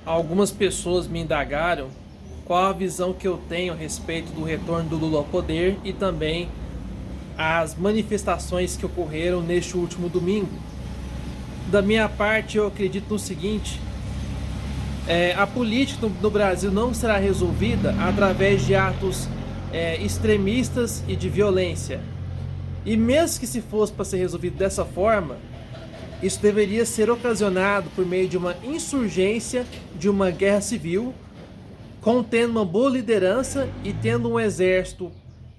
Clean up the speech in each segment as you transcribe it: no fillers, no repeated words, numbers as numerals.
Algumas pessoas me indagaram qual a visão que eu tenho a respeito do retorno do Lula ao poder e também as manifestações que ocorreram neste último domingo. Da minha parte, eu acredito no seguinte: a política no Brasil não será resolvida através de atos extremistas e de violência. E mesmo que se fosse para ser resolvido dessa forma, isso deveria ser ocasionado por meio de uma insurgência, de uma guerra civil, contendo uma boa liderança e tendo um exército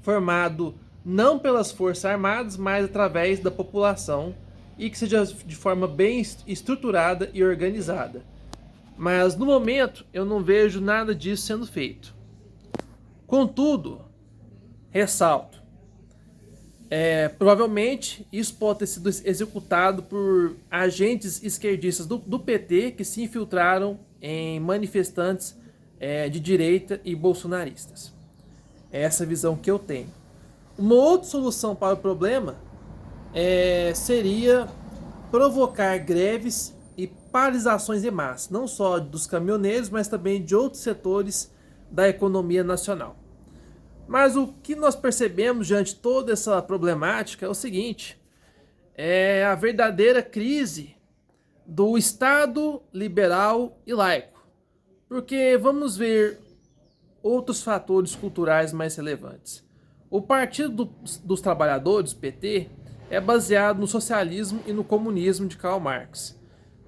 formado não pelas forças armadas, mas através da população, e que seja de forma bem estruturada e organizada. Mas no momento eu não vejo nada disso sendo feito. Contudo, ressalto, provavelmente isso pode ter sido executado por agentes esquerdistas do PT que se infiltraram em manifestantes de direita e bolsonaristas. É essa visão que eu tenho. Uma outra solução para o problema seria provocar greves e paralisações em massa, não só dos caminhoneiros, mas também de outros setores da economia nacional. Mas o que nós percebemos diante de toda essa problemática é o seguinte: é a verdadeira crise do Estado liberal e laico. Porque vamos ver outros fatores culturais mais relevantes. O Partido dos Trabalhadores, PT, é baseado no socialismo e no comunismo de Karl Marx.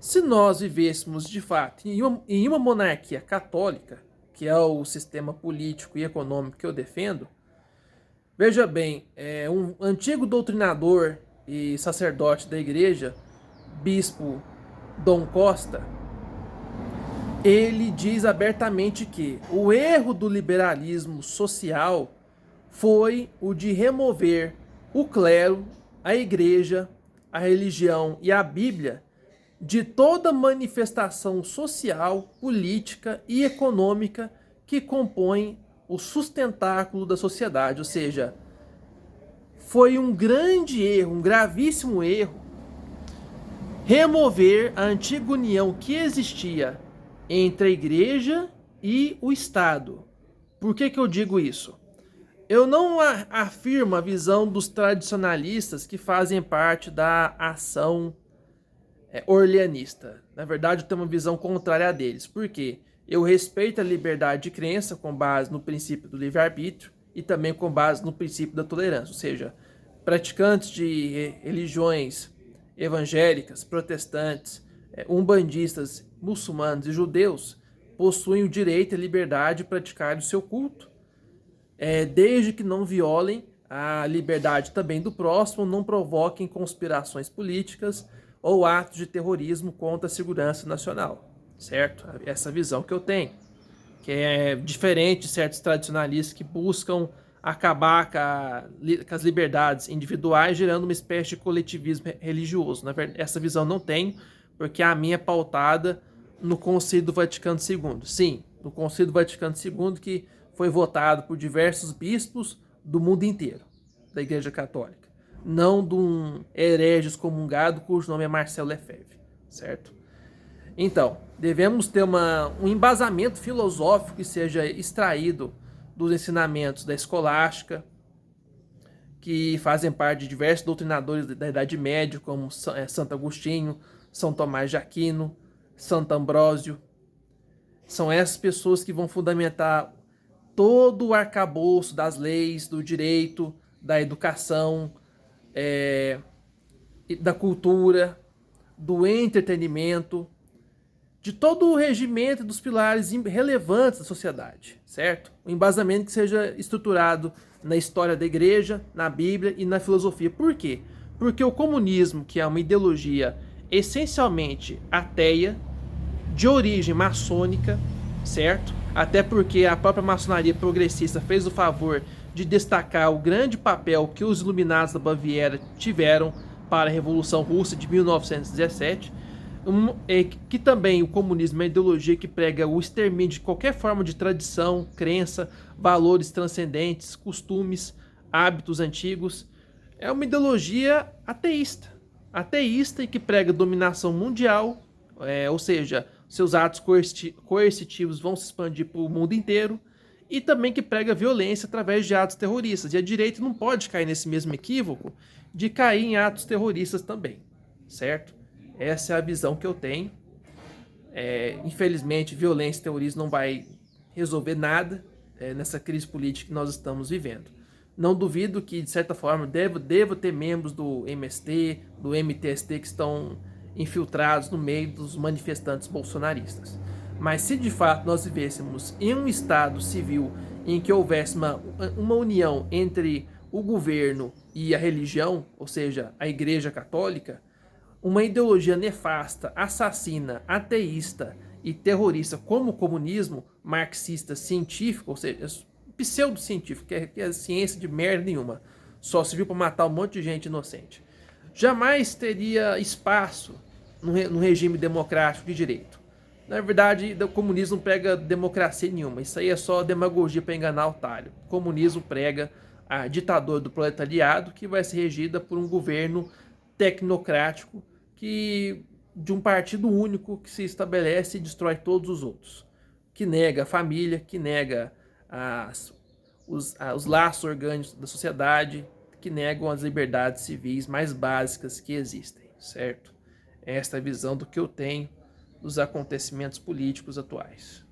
Se nós vivêssemos de fato em uma monarquia católica, que é o sistema político e econômico que eu defendo, veja bem, um antigo doutrinador e sacerdote da igreja, bispo Dom Costa, ele diz abertamente que o erro do liberalismo social foi o de remover o clero, a igreja, a religião e a Bíblia de toda manifestação social, política e econômica que compõe o sustentáculo da sociedade. Ou seja, foi um grande erro, um gravíssimo erro, remover a antiga união que existia entre a igreja e o Estado. Por que eu digo isso? Eu não afirmo a visão dos tradicionalistas que fazem parte da ação orleanista. Na verdade, eu tenho uma visão contrária a deles. Por quê? Eu respeito a liberdade de crença com base no princípio do livre-arbítrio e também com base no princípio da tolerância. Ou seja, praticantes de religiões evangélicas, protestantes, umbandistas, muçulmanos e judeus possuem o direito e a liberdade de praticar o seu culto, desde que não violem a liberdade também do próximo, não provoquem conspirações políticas ou atos de terrorismo contra a segurança nacional, certo? Essa visão que eu tenho, que é diferente de certos tradicionalistas que buscam acabar com as liberdades individuais, gerando uma espécie de coletivismo religioso. Na verdade, essa visão não tenho, porque a minha é pautada no Concílio do Vaticano II. Sim, no Concílio do Vaticano II, que foi votado por diversos bispos do mundo inteiro, da Igreja Católica. Não de um herege excomungado cujo nome é Marcelo Lefebvre, certo? Então, devemos ter um embasamento filosófico que seja extraído dos ensinamentos da escolástica, que fazem parte de diversos doutrinadores da Idade Média, como Santo Agostinho, São Tomás de Aquino, Santo Ambrósio. São essas pessoas que vão fundamentar todo o arcabouço das leis, do direito, da educação, da cultura, do entretenimento, de todo o regimento dos pilares relevantes da sociedade, certo? Um embasamento que seja estruturado na história da igreja, na Bíblia e na filosofia. Por quê? Porque o comunismo, que é uma ideologia essencialmente ateia, de origem maçônica, certo? Até porque a própria maçonaria progressista fez o favor de destacar o grande papel que os iluminados da Baviera tiveram para a Revolução Russa de 1917, que também o comunismo é uma ideologia que prega o extermínio de qualquer forma de tradição, crença, valores transcendentes, costumes, hábitos antigos. É uma ideologia ateísta e que prega dominação mundial, ou seja, seus atos coercitivos vão se expandir para o mundo inteiro, e também que prega violência através de atos terroristas. E a direita não pode cair nesse mesmo equívoco de cair em atos terroristas também, certo? Essa é a visão que eu tenho. Infelizmente, violência e terrorismo não vai resolver nada nessa crise política que nós estamos vivendo. Não duvido que, de certa forma, devo ter membros do MST, do MTST que estão infiltrados no meio dos manifestantes bolsonaristas. Mas se de fato nós vivêssemos em um estado civil em que houvesse uma união entre o governo e a religião, ou seja, a Igreja Católica, uma ideologia nefasta, assassina, ateísta e terrorista como o comunismo, marxista, científico, ou seja, pseudocientífico, que é ciência de merda nenhuma, só serviu para matar um monte de gente inocente, jamais teria espaço no regime democrático de direito. Na verdade, o comunismo não prega democracia nenhuma. Isso aí é só demagogia para enganar o otário. O comunismo prega a ditadura do proletariado, que vai ser regida por um governo tecnocrático de um partido único que se estabelece e destrói todos os outros. Que nega a família, que nega os laços orgânicos da sociedade, que negam as liberdades civis mais básicas que existem, certo? Esta é a visão do que eu tenho dos acontecimentos políticos atuais.